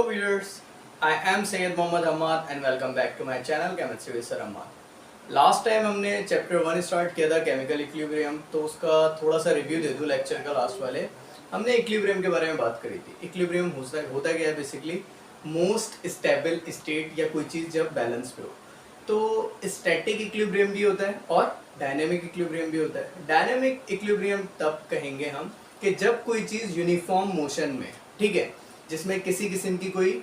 viewers, I am Syed Mohammad Ahmad and welcome back to my channel Chemistry with Sir Ahmad. Last time हमने chapter 1 start किया था chemical equilibrium, तो उसका थोड़ा सा review दे दूं लेक्चर का लास्ट वाले। हमने इक्विलिब्रियम के बारे में बात करी थी। इक्विलिब्रियम होता क्या है बेसिकली, मोस्ट स्टेबल स्टेट या कोई चीज़ जब बैलेंस पे हो। तो स्टैटिक इक्विलिब्रियम भी होता है और डायनेमिक इक्विलिब्रियम भी होता है। डायनेमिक इक्विलिब्रियम तब कहेंगे हम कि जब कोई चीज़ यूनिफॉर्म मोशन में, ठीक है, जिसमें किसी किस्म की कोई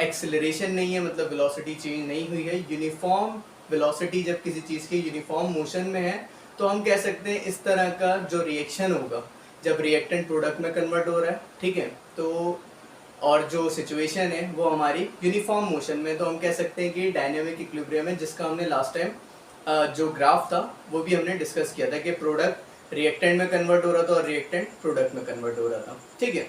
एक्सेलरेशन नहीं है, मतलब वेलोसिटी चेंज नहीं हुई है, यूनिफॉर्म वेलोसिटी जब किसी चीज़ की यूनिफॉर्म मोशन में है, तो हम कह सकते हैं इस तरह का जो रिएक्शन होगा जब रिएक्टेंट प्रोडक्ट में कन्वर्ट हो रहा है, ठीक है, तो और जो सिचुएशन है वो हमारी यूनिफॉर्म मोशन में, तो हम कह सकते हैं कि डायनेमिक इक्विलिब्रियम है, जिसका हमने लास्ट टाइम जो ग्राफ था वो भी हमने डिस्कस किया था कि प्रोडक्ट रिएक्टेंट में कन्वर्ट हो रहा था और रिएक्टेंट प्रोडक्ट में कन्वर्ट हो रहा था, ठीक है।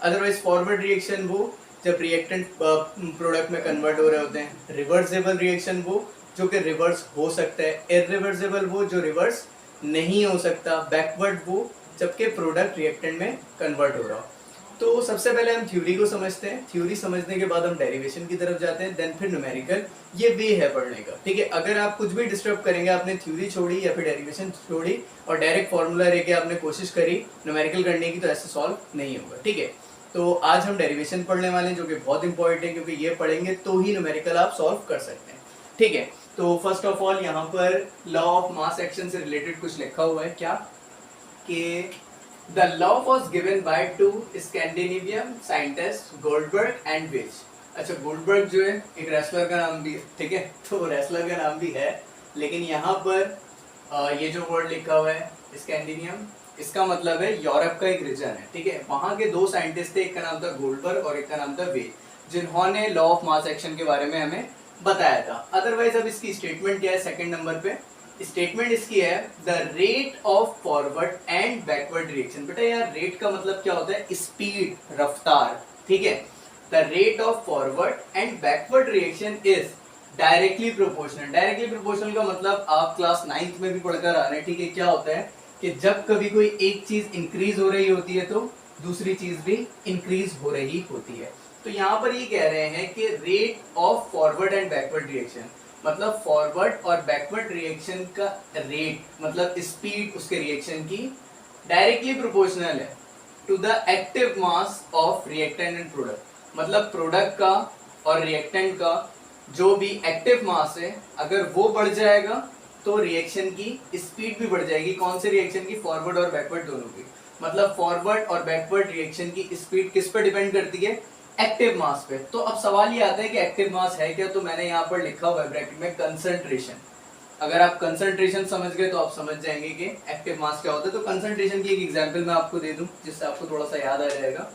अदरवाइज फॉरवर्ड रिएक्शन वो जब रिएक्टेंट प्रोडक्ट में कन्वर्ट हो रहे होते हैं। रिवर्सेबल रिएक्शन वो जो कि रिवर्स हो सकता है। इरिवर्सेबल वो जो रिवर्स नहीं हो सकता। बैकवर्ड वो जबकि प्रोडक्ट रिएक्टेंट में कन्वर्ट हो रहा हो। तो सबसे पहले हम थ्योरी को समझते हैं। थ्योरी समझने के बाद हम डेरिवेशन की तरफ जाते हैं, देन फिर न्यूमेरिकल। ये वे है पढ़ने का, ठीक है। अगर आप कुछ भी डिस्टर्ब करेंगे, आपने थ्योरी छोड़ी या फिर डेरिवेशन छोड़ी और डायरेक्ट फॉर्मूला लेके आपने कोशिश करी न्यूमेरिकल करने की, तो ऐसे सॉल्व नहीं होगा, ठीक है। तो आज हम डेरिवेशन पढ़ने वाले हैं, जो कि बहुत इंपॉर्टेंट है, क्योंकि ये पढ़ेंगे तो ही न्यूमेरिकल आप सॉल्व कर सकते हैं, ठीक है। तो फर्स्ट ऑफ ऑल यहाँ पर लॉ ऑफ मास एक्शन से रिलेटेड कुछ लिखा हुआ है, क्या कि the law was given by two Scandinavian scientist Goldberg and which. अच्छा, गोल्डबर्ग जो है एक रेसलर का नाम भी है, ठीक है, तो रेसलर का नाम भी है, लेकिन यहाँ पर ये जो वर्ड लिखा हुआ है स्कैंडिनियम, इसका मतलब है यूरोप का एक रीजन है, ठीक है। वहाँ के दो साइंटिस्ट थे, एक का नाम था गोल्डबर्ग और एक का नाम था वेज, जिन्होंने लॉ ऑफ मास एक्शन के बारे में हमें बताया था। अदरवाइज अब इसकी स्टेटमेंट क्या है, सेकंड नंबर पे स्टेटमेंट इसकी है the rate of forward and backward reaction. बेटा यार रेट का मतलब क्या होता है, स्पीड, रफ्तार, ठीक है। The rate of forward and backward reaction is directly proportional. Directly proportional का मतलब आप क्लास 9th में भी पढ़कर आ रहे हैं, ठीक है। क्या होता है कि जब कभी कोई एक चीज इंक्रीज हो रही होती है तो दूसरी चीज भी इंक्रीज हो रही होती है। तो यहाँ पर ये कह रहे हैं कि rate of forward and backward reaction मतलब फॉरवर्ड और बैकवर्ड रिएक्शन का रेट मतलब स्पीड उसके रिएक्शन की डायरेक्टली प्रोपोर्शनल है to the active mass of reactant and product. मतलब प्रोडक्ट का और रिएक्टेंट का जो भी एक्टिव मास है, अगर वो बढ़ जाएगा तो रिएक्शन की स्पीड भी बढ़ जाएगी। कौन से रिएक्शन की, फॉरवर्ड और बैकवर्ड दोनों की। मतलब फॉरवर्ड और बैकवर्ड रिएक्शन की स्पीड किस पर डिपेंड करती है, एक्टिव मास पे। तो अब सवाल ये आता है कि एक्टिव मास है क्या, तो मैंने यहाँ पर लिखा हुआ है ब्रैकेट में कंसंट्रेशन। अगर आप कंसंट्रेशन समझ गए तो आप समझ जाएंगे कि एक्टिव मास क्या होता है। तो कंसंट्रेशन की एक एग्जांपल मैं आपको दे दूं जिससे आपको थोड़ा सा याद आ जाएगा।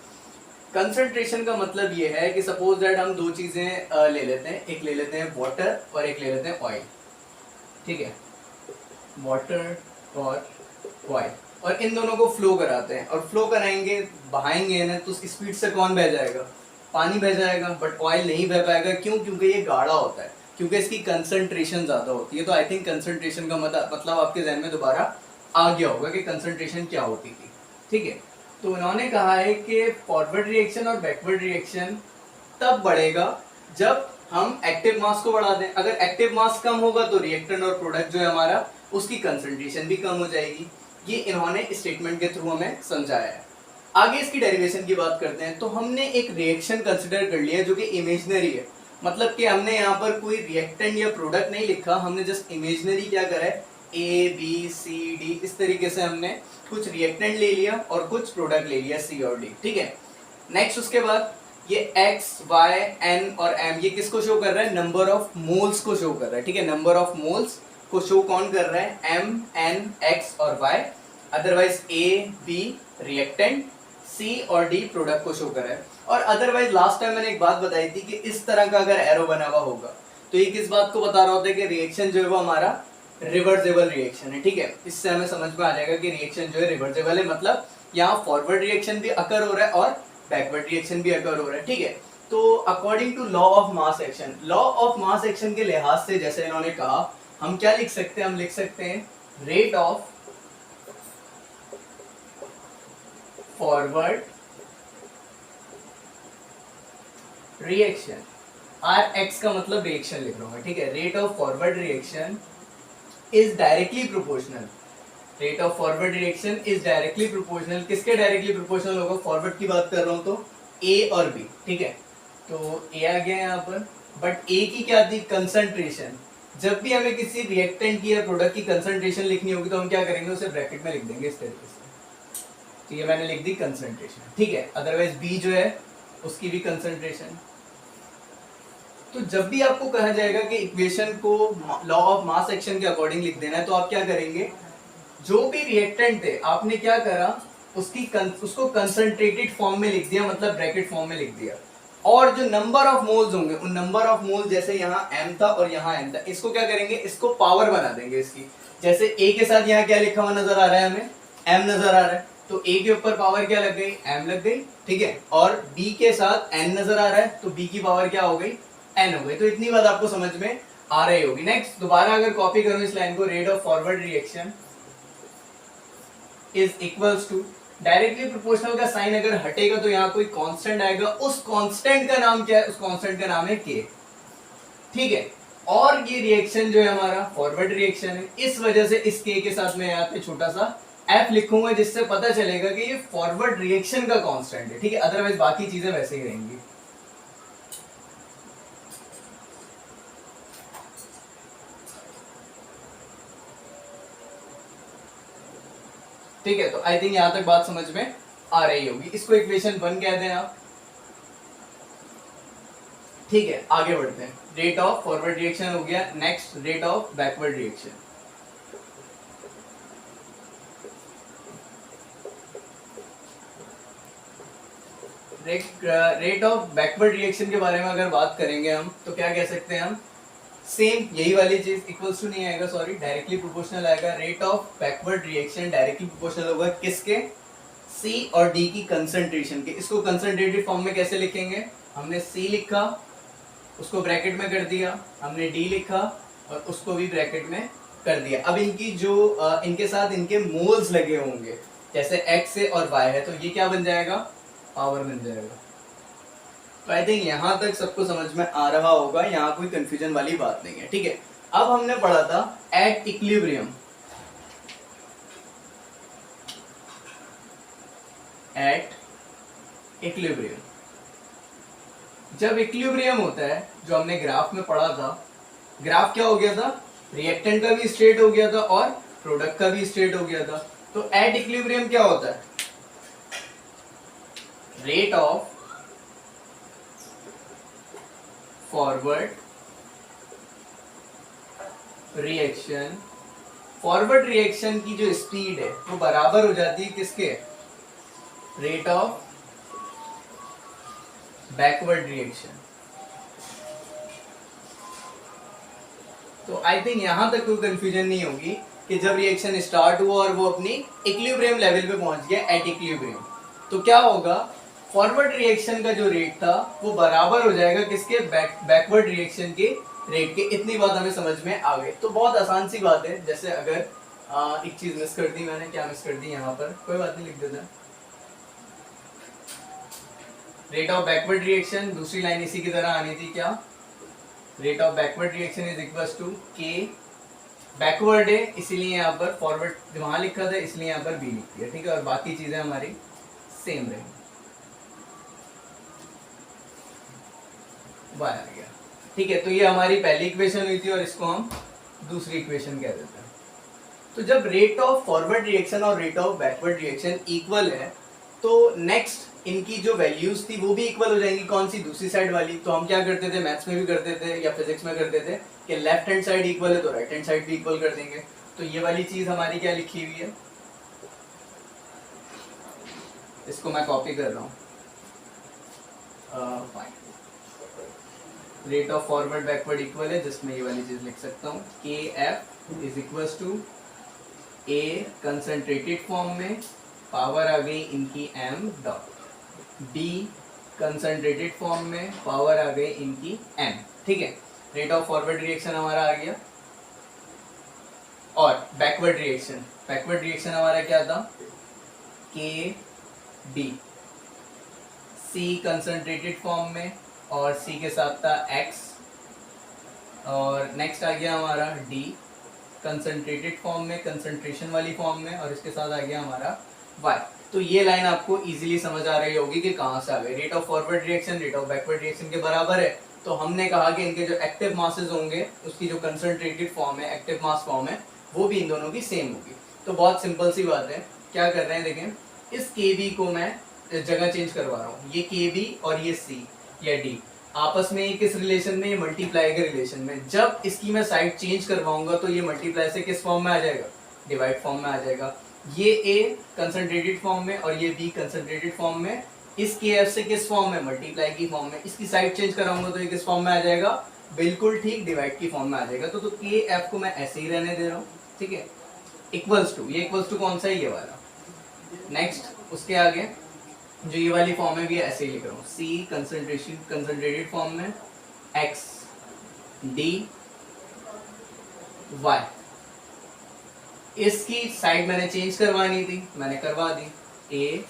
कंसंट्रेशन का मतलब ये है कि सपोज दैट हम दो चीजें ले लेते हैं, एक ले लेते हैं वाटर और एक ले लेते हैं ऑयल, ठीक है, वाटर और ऑयल, और इन दोनों को फ्लो कराते हैं और फ्लो कराएंगे, बहाएंगे ना, तो स्पीड से कौन बह जाएगा, पानी बह जाएगा, बट ऑयल नहीं बह पाएगा। क्यों, क्योंकि ये गाढ़ा होता है, क्योंकि इसकी कंसंट्रेशन ज्यादा होती है। तो आई थिंक कंसंट्रेशन का मतलब आपके जहन में दोबारा आ गया होगा कि कंसंट्रेशन क्या होती थी, ठीक है। तो उन्होंने कहा है कि फॉरवर्ड रिएक्शन और बैकवर्ड रिएक्शन तब बढ़ेगा जब हम एक्टिव मास को बढ़ा दें। अगर एक्टिव मास कम होगा तो रिएक्टेंट और प्रोडक्ट जो है हमारा, उसकी कंसंट्रेशन भी कम हो जाएगी। ये इन्होंने स्टेटमेंट के थ्रू हमें समझाया है। आगे इसकी डेरिवेशन की बात करते हैं। तो हमने एक रिएक्शन कंसिडर कर लिया जो कि इमेजिनरी है, मतलब कि हमने यहाँ पर कोई रिएक्टेंट या प्रोडक्ट नहीं लिखा, हमने जस्ट इमेजिनरी क्या करा है, ए बी सी डी, इस तरीके से हमने कुछ रिएक्टेंट ले लिया और कुछ प्रोडक्ट ले लिया, सी और डी, ठीक है। नेक्स्ट उसके बाद ये x, y, n और m ये किसको शो कर रहा है, नंबर ऑफ मोल्स को शो कर रहा है, ठीक है। नंबर ऑफ मोल्स को शो कौन कर रहा है, m, n, x और y। Otherwise a, b reactant, c और d प्रोडक्ट को शो कर रहा है। और अदरवाइज लास्ट टाइम मैंने एक बात बताई थी कि इस तरह का अगर एरो बना हुआ होगा तो ये किस बात को बता रहा होता है कि रिएक्शन जो है वो हमारा रिवर्सेबल रिएक्शन है, ठीक है। इससे हमें समझ में आ जाएगा कि रिएक्शन जो है रिवर्सेबल है, मतलब यहाँ फॉरवर्ड रिएक्शन भी अकर हो रहा है और बैकवर्ड रिएक्शन भी अकर हो रहा है, ठीक है। तो according to law of mass action, law of mass action के लिहाज से जैसे इन्होंने कहा, हम क्या लिख सकते हैं, हम लिख सकते हैं rate of forward reaction, R X का मतलब रिएक्शन लिख रहा हूँ, ठीक है। Rate of forward reaction is directly proportional, rate of forward reaction is directly proportional, किसके डायरेक्टली प्रोपोर्शनल होगा, फॉरवर्ड की बात कर रहा हूँ तो ए और बी, ठीक है। तो ए आ गया यहाँ पर, बट ए की क्या थी, कंसंट्रेशन। जब भी हमें किसी रिएक्टेंट की या प्रोडक्ट की कंसंट्रेशन लिखनी होगी तो हम क्या करेंगे, उसे ब्रैकेट में लिख देंगे इस तरीके से। तो ये मैंने लिख दी कंसंट्रेशन, ठीक है। अदरवाइज बी जो है उसकी भी कंसंट्रेशन। तो जब भी आपको कहा जाएगा कि इक्वेशन को लॉ ऑफ मास एक्शन के अकॉर्डिंग लिख देना है, तो आप क्या करेंगे, जो भी रिएक्टेंट थे आपने क्या करा, उसको कंसंट्रेटेड फॉर्म में लिख दिया, मतलब ब्रैकेट फॉर्म में लिख दिया। और जो नंबर ऑफ मोल्स होंगे, उन नंबर ऑफ मोल, जैसे यहाँ m था और यहाँ n था, इसको क्या करेंगे, इसको पावर बना देंगे इसकी। जैसे a के साथ यहाँ क्या लिखा हुआ नजर आ रहा है, हमें m नजर आ रहा है, तो a के ऊपर पावर क्या लग गई, m लग गई, ठीक है। और b के साथ n नजर आ रहा है, तो b की पावर क्या हो गई, n हो गई। तो इतनी बात आपको समझ में आ रही होगी। नेक्स्ट दोबारा अगर कॉपी करूं इस लाइन को, rate of forward reaction is equals to, directly proportional का साइन अगर हटेगा तो यहाँ कोई कांस्टेंट आएगा, उस कांस्टेंट का नाम क्या है, उस कांस्टेंट का नाम है के, ठीक है। और ये रिएक्शन जो है हमारा फॉरवर्ड रिएक्शन है, इस वजह से इस के साथ मैं यहाँ पे छोटा सा एफ लिखूंगा, जिससे पता चलेगा कि ये फॉरवर्ड रिएक्शन का कांस्टेंट है, ठीक है। अदरवाइज बाकी चीजें वैसे ही रहेंगी। ठीक है, तो आई थिंक यहां तक बात समझ में आ रही होगी। इसको इक्वेशन 1 कह दें आप, ठीक है। आगे बढ़ते हैं, रेट ऑफ फॉरवर्ड रिएक्शन हो गया, next rate of backward reaction. Rate of backward reaction के बारे में अगर बात करेंगे हम, तो क्या कह सकते हैं हम, सेम यही वाली चीज, इक्वल्स टू नहीं आएगा, सॉरी, डायरेक्टली प्रोपोर्शनल आएगा। Rate of backward reaction directly proportional होगा किसके, सी और डी की कंसंट्रेशन के। इसको कंसंट्रेटेड फॉर्म में कैसे लिखेंगे, हमने सी लिखा, उसको ब्रैकेट में कर दिया, हमने डी लिखा और उसको भी ब्रैकेट में कर दिया। अब इनकी जो इनके साथ इनके मोल्स लगे होंगे, जैसे x है और y है, तो ये क्या बन जाएगा, पावर बन जाएगा। तो आई थिंक यहां तक सबको समझ में आ रहा होगा, यहाँ कोई कंफ्यूजन वाली बात नहीं है, ठीक है। अब हमने पढ़ा था एट इक्विलिब्रियम, एट इक्विलिब्रियम, जब इक्विलिब्रियम होता है, जो हमने ग्राफ में पढ़ा था, ग्राफ क्या हो गया था, रिएक्टेंट का भी स्टेट हो गया था और प्रोडक्ट का भी स्टेट हो गया था। तो एट इक्विलिब्रियम क्या होता है, rate of forward reaction, forward reaction की जो स्पीड है वो बराबर हो जाती है किसके, रेट ऑफ बैकवर्ड रिएक्शन। तो आई थिंक यहां तक कोई कंफ्यूजन नहीं होगी कि जब रिएक्शन स्टार्ट हुआ और वो अपनी इक्विलिब्रियम लेवल पे पहुंच गया, एट इक्विलिब्रियम, तो क्या होगा, फॉरवर्ड रिएक्शन का जो रेट था वो बराबर हो जाएगा किसके, बैकवर्ड रिएक्शन के रेट के। इतनी बात हमें समझ में आ गई। तो बहुत आसान सी बात है। जैसे अगर एक चीज मिस कर दी मैंने, क्या मिस कर दी यहाँ पर, कोई बात नहीं, लिख देता, रेट ऑफ बैकवर्ड रिएक्शन, दूसरी लाइन इसी की तरह आनी थी, क्या, rate of backward reaction is equals to K, backward है इसीलिए यहाँ पर फॉरवर्ड वहां लिखा था, इसलिए यहाँ पर बी लिख दिया, ठीक है। और बाकी चीजें हमारी सेम रहेंगी। आ गया, ठीक है। तो ये हमारी पहली इक्वेशन हुई थी और इसको हम दूसरी इक्वेशन कह देते हैं। तो जब रेट ऑफ फॉरवर्ड रिएक्शन और rate of backward reaction equal है, तो नेक्स्ट इनकी जो वैल्यूज थी वो भी इक्वल हो जाएंगी। कौन सी, दूसरी साइड वाली। तो हम क्या करते थे, मैथ्स में भी करते थे या फिजिक्स में करते थे कि लेफ्ट हैंड साइड इक्वल है तो राइट हैंड साइड भी इक्वल कर देंगे। तो ये वाली चीज हमारी क्या लिखी हुई है, इसको मैं कॉपी कर रहा हूँ, rate of forward backward equal है, जिसमें ये वाली चीज लिख सकता हूँ, K F is equals to A concentrated form में, पावर आ गई इनकी M dot, B concentrated form में, पावर आ गई इनकी एम, ठीक है। रेट ऑफ फॉरवर्ड रिएक्शन हमारा आ गया। और बैकवर्ड रिएक्शन, बैकवर्ड रिएक्शन हमारा क्या था, के बी, सी कंसंट्रेटेड फॉर्म में, और C के साथ था X, और नेक्स्ट आ गया हमारा D कंसंट्रेटेड फॉर्म में, कंसंट्रेशन वाली फॉर्म में, और इसके साथ आ गया हमारा Y। तो ये लाइन आपको इजीली समझ आ रही होगी कि कहाँ से आ गई। Rate of forward reaction rate of backward reaction के बराबर है, तो हमने कहा कि इनके जो एक्टिव मासेस होंगे उसकी जो कंसंट्रेटेड फॉर्म है, एक्टिव मास फॉर्म है, वो भी इन दोनों की सेम होगी। तो बहुत सिंपल सी बात है। क्या कर रहे हैं देखें, इस KB को मैं जगह चेंज करवा रहा हूँ। ये KB और ये C या D आपस में ये किस रिलेशन में, ये मल्टीप्लाई के रिलेशन में। जब इसकी मैं साइड चेंज करवाऊंगा तो ये मल्टीप्लाई से किस फॉर्म में आ जाएगा, डिवाइड फॉर्म में आ जाएगा। ये A कंसंट्रेटेड फॉर्म में और ये B कंसंट्रेटेड फॉर्म में, इस KF से किस फॉर्म में, मल्टीप्लाई की फॉर्म में। इसकी साइड चेंज कराऊंगा तो ये किस फॉर्म में आ जाएगा, बिल्कुल ठीक, डिवाइड की फॉर्म में आ जाएगा। तो KF को मैं ऐसे ही रहने दे रहा हूँ, ठीक है। इक्वल्स टू, ये इक्वल्स टू कौन सा है, ये वाला। नेक्स्ट उसके आगे जो ये वाली फॉर्म है भी ऐसे ही लिख रहा हूँ, C कंसंट्रेटेड फॉर्म में, X D Y। इसकी साइड मैंने चेंज करवानी थी, मैंने करवा दी। A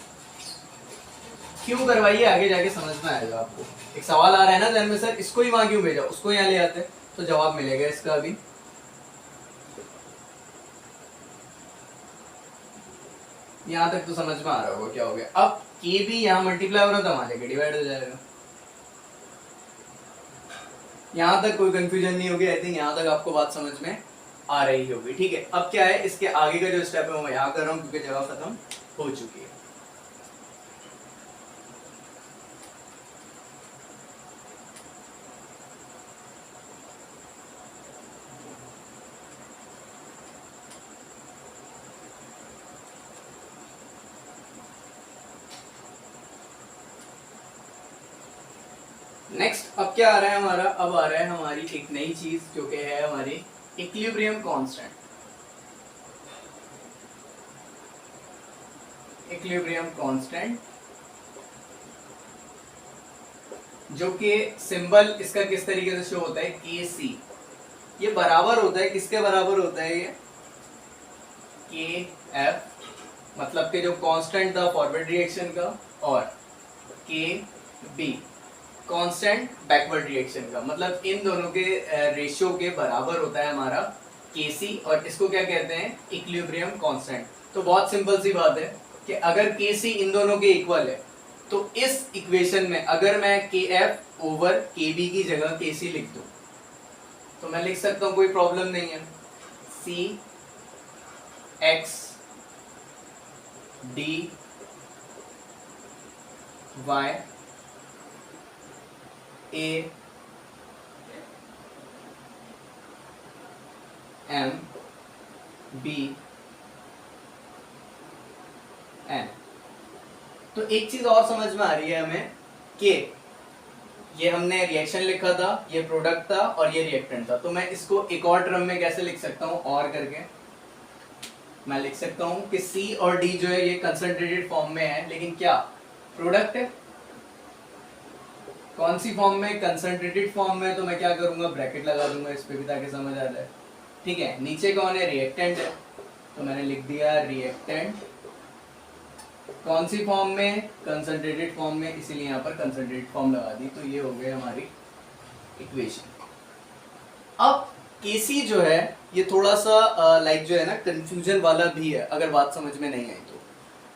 क्यों करवाइए आगे जाके समझ में आएगा आपको। एक सवाल आ रहा है ना ध्यान में, सर इसको ही वहां क्यों भेजा, उसको यहाँ ले आते, तो जवाब मिलेगा इसका अभी। यहाँ तक तो समझ में आ रहा होगा क्या हो गया। अब KB यहाँ मल्टीप्लाई हो रहा था, वहां जाके डिवाइड हो जाएगा। यहाँ तक कोई कंफ्यूजन नहीं होगी। आई थिंक यहाँ तक आपको बात समझ में आ रही होगी, ठीक है। अब क्या है, इसके आगे का जो स्टेप है वो मैं यहाँ कर रहा हूँ क्योंकि जगह खत्म हो चुकी है। नेक्स्ट अब क्या आ रहा है हमारा, अब आ रहा है हमारी एक नई चीज जो कि है हमारी इक्विलिब्रियम कांस्टेंट। इक्विलिब्रियम कांस्टेंट जो कि सिंबल इसका किस तरीके से शो होता है, KC। ये बराबर होता है, किसके बराबर होता है, ये KF मतलब कि जो कांस्टेंट था फॉरवर्ड रिएक्शन का, और KB कांस्टेंट बैकवर्ड रिएक्शन का। मतलब इन दोनों के रेशियो के बराबर होता है हमारा KC, और इसको क्या कहते हैं, इक्विलिब्रियम कांस्टेंट। तो बहुत सिंपल सी बात है कि अगर KC इन दोनों के इक्वल है तो इस इक्वेशन में अगर मैं KF ओवर KB की जगह KC लिख दूं तो मैं लिख सकता हूं, कोई प्रॉब्लम नहीं है। C X D Y A M B N। तो एक चीज और समझ में आ रही है हमें कि ये हमने रिएक्शन लिखा था, ये प्रोडक्ट था और ये रिएक्टेंट था। तो मैं इसको एक और टर्म में कैसे लिख सकता हूं, और करके मैं लिख सकता हूं कि C और D जो है ये कंसंट्रेटेड फॉर्म में है, लेकिन क्या प्रोडक्ट है। कौन सी फॉर्म में, कंसंट्रेटेड फॉर्म में। तो मैं क्या करूंगा, ब्रैकेट लगा दूंगा इस पे भी ताकि समझ आ जाए, ठीक है। नीचे कौन है, रिएक्टेंट है, तो मैंने लिख दिया रिएक्टेंट। कौन सी फॉर्म में, कंसंट्रेटेड फॉर्म में, इसीलिए यहाँ पर कंसंट्रेटेड फॉर्म लगा दी। तो ये हो गई हमारी इक्वेशन। अब KC जो है ये थोड़ा सा लाइक जो है ना कंफ्यूजन वाला भी है अगर बात समझ में नहीं आई तो।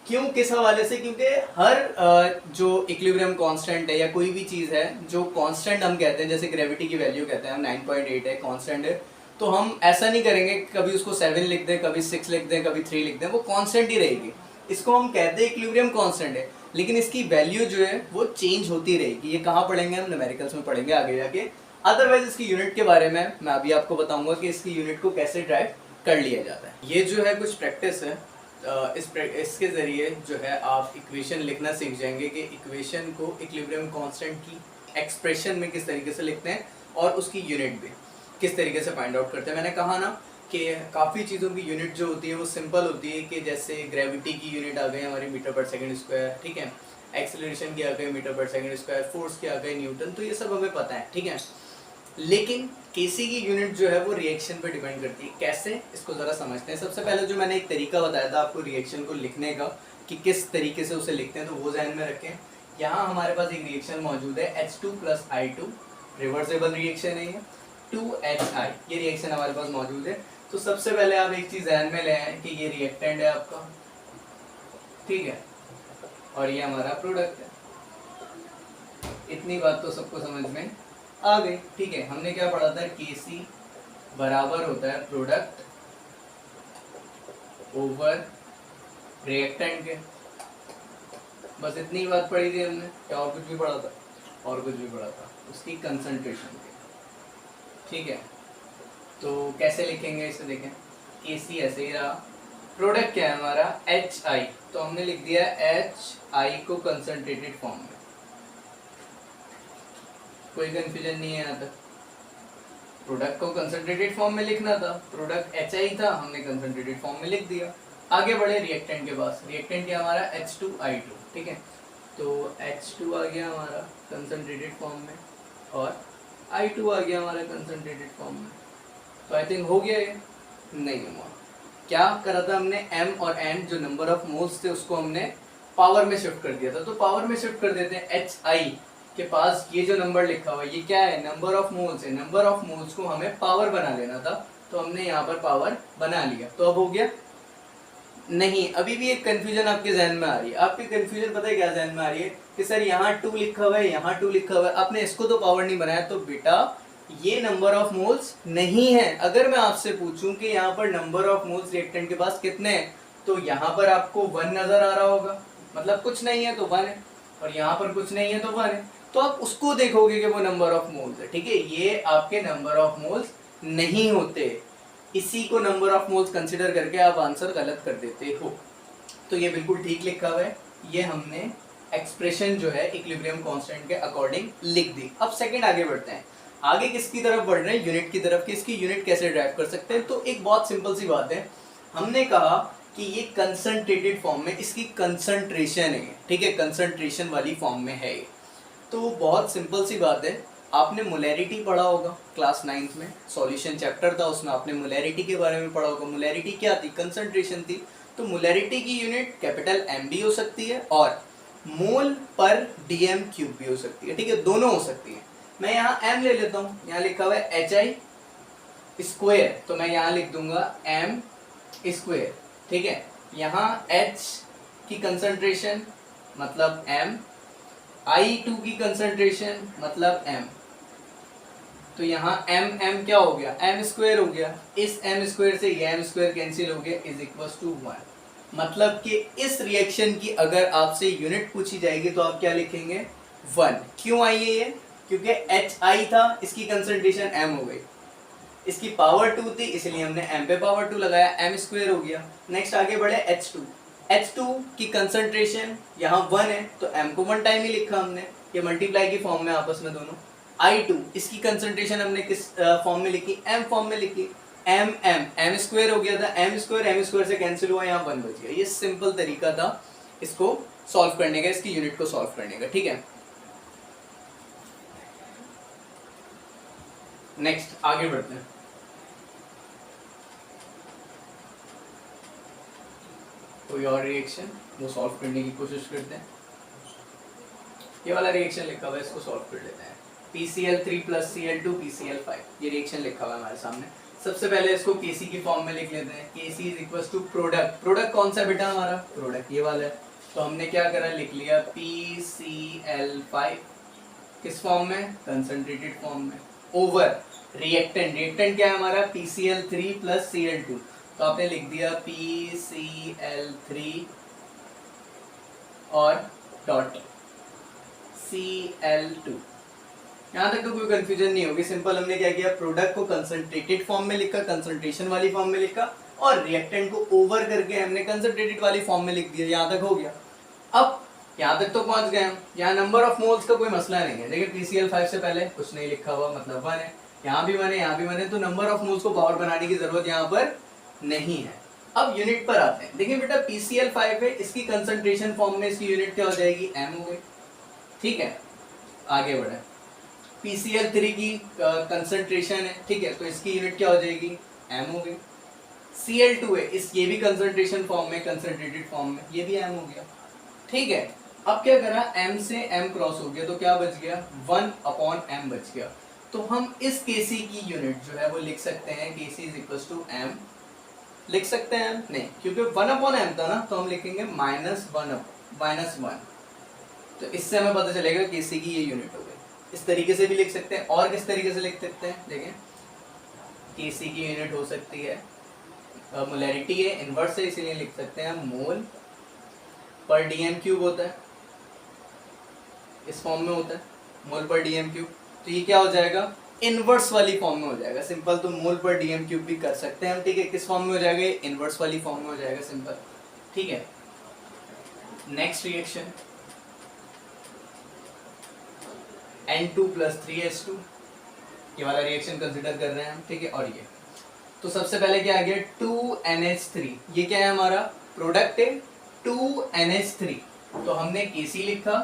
क्यों, किस हवाले से, क्योंकि हर जो इक्विलिब्रियम कांस्टेंट है या कोई भी चीज़ है जो कांस्टेंट हम कहते हैं, जैसे ग्रेविटी की वैल्यू कहते हैं हम 9.8 है कांस्टेंट है, तो हम ऐसा नहीं करेंगे कभी उसको 7 लिख दें, कभी 6 लिख दें, कभी 3 लिख दें, वो कांस्टेंट ही रहेगी। इसको हम कहते हैं इक्विलिब्रियम कांस्टेंट है, लेकिन इसकी वैल्यू जो है वो चेंज होती रहेगी। ये कहाँ पढ़ेंगे हम, न्यूमेरिकल्स में पढ़ेंगे आगे जाके। अदरवाइज इसकी यूनिट के बारे में मैं अभी आपको बताऊंगा कि इसकी यूनिट को कैसे ड्राइव कर लिया जाता है। ये जो है कुछ प्रैक्टिस है, इसके ज़रिए जो है आप इक्वेशन लिखना सीख जाएंगे कि इक्वेशन को इक्विलिब्रियम कांस्टेंट की एक्सप्रेशन में किस तरीके से लिखते हैं और उसकी यूनिट भी किस तरीके से फाइंड आउट करते हैं। मैंने कहा ना कि काफ़ी चीज़ों की यूनिट जो होती है वो सिंपल होती है, कि जैसे ग्रेविटी की यूनिट आ गई हमारी मीटर पर सेकंड स्क्वायर, ठीक है। एक्सेलरेशन की आ गई मीटर पर सेकंड स्क्वायर, फोर्स की आ गई न्यूटन, तो ये सब हमें पता है, ठीक है। लेकिन KC की यूनिट जो है वो रिएक्शन पे डिपेंड करती है। कैसे, इसको ज़रा समझते हैं। सबसे पहले जो मैंने एक तरीका बताया था आपको रिएक्शन को लिखने का कि किस तरीके से उसे लिखते हैं, तो वो ध्यान में रखें। यहाँ हमारे पास एक रिएक्शन मौजूद है H2 plus I2, reversible reaction है ये, 2HI, ये रिएक्शन हमारे पास मौजूद है। तो सबसे पहले आप एक चीज ध्यान में ले आए कि ये रिएक्टेंट है आपका, ठीक है, और ये हमारा प्रोडक्ट है। इतनी बात तो सबको समझ में आ गई, ठीक है। हमने क्या पढ़ा था, Kc बराबर होता है प्रोडक्ट ओवर रिएक्टेंट के, बस इतनी बात पढ़ी थी हमने, क्या और कुछ भी पढ़ा था? और कुछ भी पढ़ा था, उसकी कंसंट्रेशन के, ठीक है। तो कैसे लिखेंगे इसे, देखें, Kc ऐसे ही रहा, प्रोडक्ट क्या है हमारा HI, तो हमने लिख दिया HI को कंसंट्रेटेड फॉर्म में, कोई कंफ्यूजन नहीं है यहाँ तक। प्रोडक्ट को कंसंट्रेटेड फॉर्म में लिखना था, प्रोडक्ट HI था, हमने कंसंट्रेटेड फॉर्म में लिख दिया। आगे बढ़े रिएक्टेंट के पास, रिएक्टेंट क्या हमारा H2I2, ठीक है। तो H2 आ गया हमारा कंसंट्रेटेड फॉर्म में और I2 आ गया हमारा कंसंट्रेटेड फॉर्म में। तो आई थिंक हो गया ये, नहीं हुआ। क्या करा था हमने, M और N जो नंबर ऑफ मोल्स थे उसको हमने पावर में शिफ्ट कर दिया था। तो पावर में शिफ्ट कर देते हैं, HI के पास ये जो नंबर लिखा हुआ है ये क्या है, नंबर ऑफ मोल्स है। नंबर ऑफ मोल्स को हमें पावर बना लेना था, तो हमने यहाँ पर पावर बना लिया। तो अब हो गया नहीं, अभी भी एक कंफ्यूजन आपके जहन में आ रही है। आपकी कंफ्यूजन पता है क्या जहन में आ रही है कि सर यहाँ 2 लिखा हुआ है, यहाँ 2 लिखा हुआ है, आपने इसको तो पावर नहीं बनाया। तो बेटा ये नंबर ऑफ मोल्स नहीं है। अगर मैं आपसे पूछूं कि यहाँ पर नंबर ऑफ मोल्स रिएक्टेंट के पास कितने हैं, तो यहाँ पर आपको 1 नजर आ रहा होगा, मतलब कुछ नहीं है तो 1 है, और यहाँ पर कुछ नहीं है तो 1 है। तो आप उसको देखोगे कि वो नंबर ऑफ मोल्स है, ठीक है। ये आपके नंबर ऑफ मोल्स नहीं होते, इसी को नंबर ऑफ मोल्स कंसिडर करके आप आंसर गलत कर देते हो। तो ये बिल्कुल ठीक लिखा हुआ है, ये हमने एक्सप्रेशन जो है इक्विलिब्रियम कांस्टेंट के अकॉर्डिंग लिख दी। अब सेकंड आगे बढ़ते हैं, आगे किसकी तरफ बढ़ रहे हैं, यूनिट की तरफ। कि इसकी यूनिट कैसे ड्राइव कर सकते हैं, तो एक बहुत सिंपल सी बात है, हमने कहा कि ये कंसंट्रेटेड फॉर्म में इसकी कंसंट्रेशन है, ठीक है, कंसंट्रेशन वाली फॉर्म में है। तो बहुत सिंपल सी बात है, आपने मोलैरिटी पढ़ा होगा क्लास 9th में, सॉल्यूशन चैप्टर था, उसमें आपने मोलैरिटी के बारे में पढ़ा होगा। मोलैरिटी क्या थी, कंसंट्रेशन थी। तो मोलैरिटी की यूनिट कैपिटल M भी हो सकती है और मोल पर DM क्यूब भी हो सकती है, ठीक है, दोनों हो सकती है। मैं यहाँ M ले लेता हूँ, यहाँ लिखा हुआ है HI स्क्वायर, तो मैं यहाँ लिख दूंगा M स्क्वायर, ठीक है। यहाँ H की कंसंट्रेशन मतलब M, I2 की कंसंट्रेशन मतलब M, तो यहाँ M क्या हो गया, M स्क्वायर हो गया। इस M स्क्वायर से ये M स्क्वायर कैंसिल हो गया, इज इक्वल टू 1। मतलब कि इस रिएक्शन की अगर आपसे यूनिट पूछी जाएगी तो आप क्या लिखेंगे, 1। क्यों आई है ये, क्योंकि HI था, इसकी कंसंट्रेशन M हो गई, इसकी पावर 2 थी, इसलिए हमने M पे पावर 2 लगाया, M स्क्वायर हो गया। नेक्स्ट आगे बढ़े H2 की कंसंट्रेशन यहाँ 1 है, तो M को 1 टाइम ही लिखा हमने, ये मल्टीप्लाई की फॉर्म में आपस में दोनों। I2 इसकी कंसंट्रेशन हमने किस फॉर्म में लिखी, M फॉर्म में लिखी, M स्क्वायर हो गया था, M स्क्वायर से कैंसिल हुआ, यहाँ 1 बच गया। ये सिंपल तरीका था इसको सॉल्व करने का, इसकी यूनिट को सॉल्व करने का, ठीक है। नेक्स्ट आगे बढ़ते हैं, कोई और रिएक्शन वो सॉल्व करने की कोशिश करते हैं। ये वाला रिएक्शन लिखा हुआ है, इसको सॉल्व कर लेते हैं। PCl3 प्लस Cl2 PCl5, ये रिएक्शन लिखा हुआ है हमारे सामने। सबसे पहले इसको Kc की फॉर्म में लिख लेते हैं। Kc is equal to product, product कौन सा बेटा हमारा, प्रोडक्ट ये वाला है। तो हमने क्या करा, लिख लिया PCl5 किस फॉर्म में, कंसंट्रेटेड फॉर्म में, ओवर रिएक्टेंट, रिएक्टेंट क्या है हमारा PCl3 प्लस Cl2, तो आपने लिख दिया PCl3 और डॉट Cl2। यहाँ तक तो कोई कंफ्यूजन नहीं होगी, सिंपल हमने क्या किया, प्रोडक्ट को कंसंट्रेटेड फॉर्म में लिखा, कंसंट्रेशन वाली फॉर्म में लिखा, और रिएक्टेंट को ओवर करके हमने कंसंट्रेटेड वाली फॉर्म में लिख दिया। यहाँ तक हो गया। अब यहाँ तक तो पहुंच गए हम, यहाँ नंबर ऑफ मोल्स का कोई मसला नहीं है। देखिए PCl5 से पहले कुछ नहीं लिखा हुआ, मतलब 1 है, यहाँ भी 1 है, यहाँ भी 1 है, तो नंबर ऑफ मोल्स को पावर बनाने की जरूरत यहाँ पर नहीं है। अब यूनिट पर आते हैं। देखिए बेटा PCl5 है, इसकी कंसंट्रेशन फॉर्म में इसकी यूनिट क्या हो जाएगी, M हो गई, ठीक है। आगे बढ़े, PCl3 की कंसंट्रेशन है, ठीक है, तो इसकी यूनिट क्या हो जाएगी, M हो गई। Cl2 है, इस ये भी कंसंट्रेशन फॉर्म में, कंसंट्रेटेड फॉर्म में, ये भी M हो गया, ठीक है। अब क्या करा, m से m क्रॉस हो गया तो क्या बच गया, 1/m बच गया। तो हम इस Kc की यूनिट जो है वो लिख सकते हैं, Kc is equal to m, लिख सकते हैं हम नहीं, क्योंकि 1/m था ना, तो हम लिखेंगे -1। तो इससे हमें पता चलेगा Kc की ये यूनिट हो गई। इस तरीके से भी लिख सकते हैं। और किस तरीके से लिख सकते हैं, देखें, Kc की यूनिट हो सकती है, मोलैरिटी है, इनवर्स है, इसीलिए लिख सकते हैं मोल पर डीएम क्यूब होता है, इस फॉर्म में होता है, मोल पर डीएम क्यूब। तो ये क्या हो जाएगा, इनवर्स वाली फॉर्म में हो जाएगा सिंपल। तो मोल पर डीएम क्यूब भी कर सकते हैं हम, ठीक है। किस फॉर्म में हो जाएगा, इनवर्स वाली फॉर्म में हो जाएगा सिंपल, ठीक है। नेक्स्ट रिएक्शन N2 + 3H2, ये वाला रिएक्शन कंसिडर कर रहे हैं हम, ठीक है। और ये तो सबसे पहले क्या आ गया, 2NH3, ये क्या है हमारा प्रोडक्ट है 2NH3। तो हमने Kc लिखा,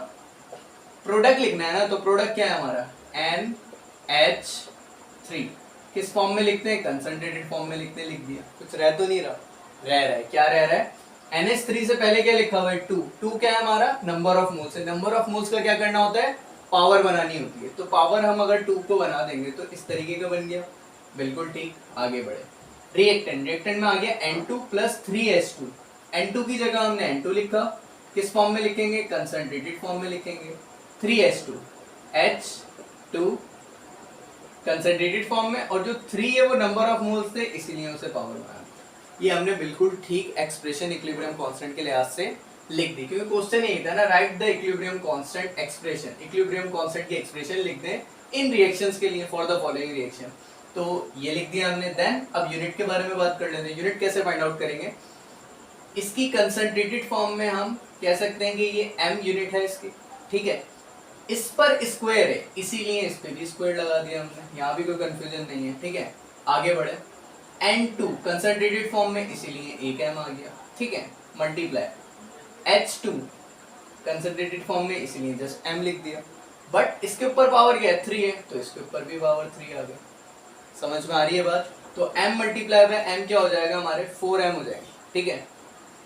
प्रोडक्ट लिखना है ना, तो प्रोडक्ट क्या है हमारा NH3। किस फॉर्म में लिखते हैं, कंसंट्रेटेड फॉर्म में लिखते हैं, लिख दिया। कुछ रह तो नहीं रहा, रह रहा है, क्या रह रहा है, NH3 से पहले क्या लिखा हुआ है 2 क्या है हमारा नंबर ऑफ मोल्स है। नंबर ऑफ मोल्स का क्या करना होता है, पावर बनानी होती है। तो पावर हम अगर 2 को बना देंगे तो इस तरीके का बन गया, बिल्कुल ठीक। आगे बढ़े, रिएक्टेंट में आ गया N2 + 3H2। N2 की जगह हमने N2 लिखा, किस फॉर्म में लिखेंगे, कंसंट्रेटेड फॉर्म में लिखेंगे। 3H2 H2 कंसंट्रेटेड फॉर्म में, और जो 3 है वो नंबर ऑफ मोल्स थे, इसीलिए उसे पावर बनाया। ये हमने बिल्कुल ठीक एक्सप्रेशन इक्विलिब्रियम कांस्टेंट के लिहाज से लिख दी, क्योंकि क्वेश्चन यही था ना, right the equilibrium constant expression, equilibrium constant की एक्सप्रेशन लिख दें इन रिएक्शंस के लिए फॉर द फॉलोइंग रिएक्शन। तो ये लिख दिया हमने। देन अब यूनिट के बारे में बात कर लेते हैं। यूनिट कैसे फाइंड आउट करेंगे, इसकी कंसंट्रेटेड फॉर्म में हम कह सकते हैं कि ये m यूनिट है इसकी, ठीक है। इस पर स्क्वायर है, इसीलिए इस पे भी स्क्वायर लगा दिया हमने, यहाँ भी कोई कंफ्यूजन नहीं है, ठीक है। आगे बढ़े, N2 कंसंट्रेटेड फॉर्म में, इसीलिए 1m आ गया, ठीक है। मल्टीप्लाई H2 कंसंट्रेटेड फॉर्म में, इसीलिए जस्ट m लिख दिया। बट इसके ऊपर पावर क्या है, 3 है, तो इसके ऊपर भी पावर 3 आ गया। समझ में आ रही है बात। तो m मल्टीप्लाई बाय m क्या हो जाएगा हमारे 4m हो जाएंगे, ठीक है।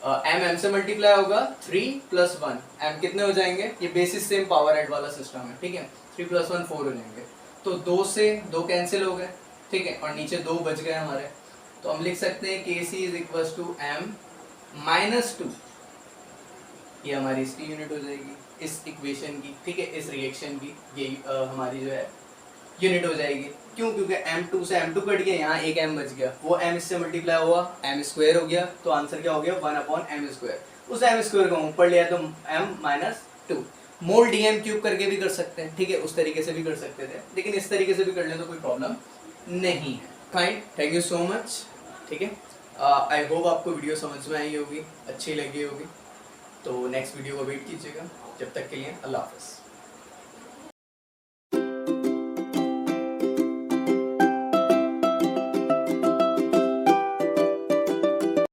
m से मल्टीप्लाई होगा, 3 + 1 m कितने हो जाएंगे, ये बेसिस सेम पावर ऐड वाला सिस्टम है, ठीक है। 3 + 1 4 हो जाएंगे। तो 2 से 2 कैंसिल हो गए, ठीक है, और नीचे 2 बच गए हमारे। तो हम लिख सकते हैं Kc = m - 2, ये हमारी इसकी यूनिट हो जाएगी, इस इक्वेशन की, ठीक है, इस रिएक्शन की ये हमारी जो है यूनिट हो जाएगी। क्यों, क्योंकि m2 से m2 कट गया, यहाँ एक m बच गया, वो m इससे मल्टीप्लाई हुआ, m² हो गया। तो आंसर क्या हो गया, 1/m²। उस m² को ऊपर लिया तो m - 2। मोल डीएम क्यूब करके भी कर सकते हैं, ठीक है, उस तरीके से भी कर सकते थे, लेकिन इस तरीके से भी कर ले तो कोई प्रॉब्लम नहीं है। Fine, thank you so much, ठीक है। आई होप आपको वीडियो समझ में आई होगी, अच्छी लगी होगी। तो नेक्स्ट वीडियो को वेट कीजिएगा, जब तक के लिए अल्लाह हाफ़िज़।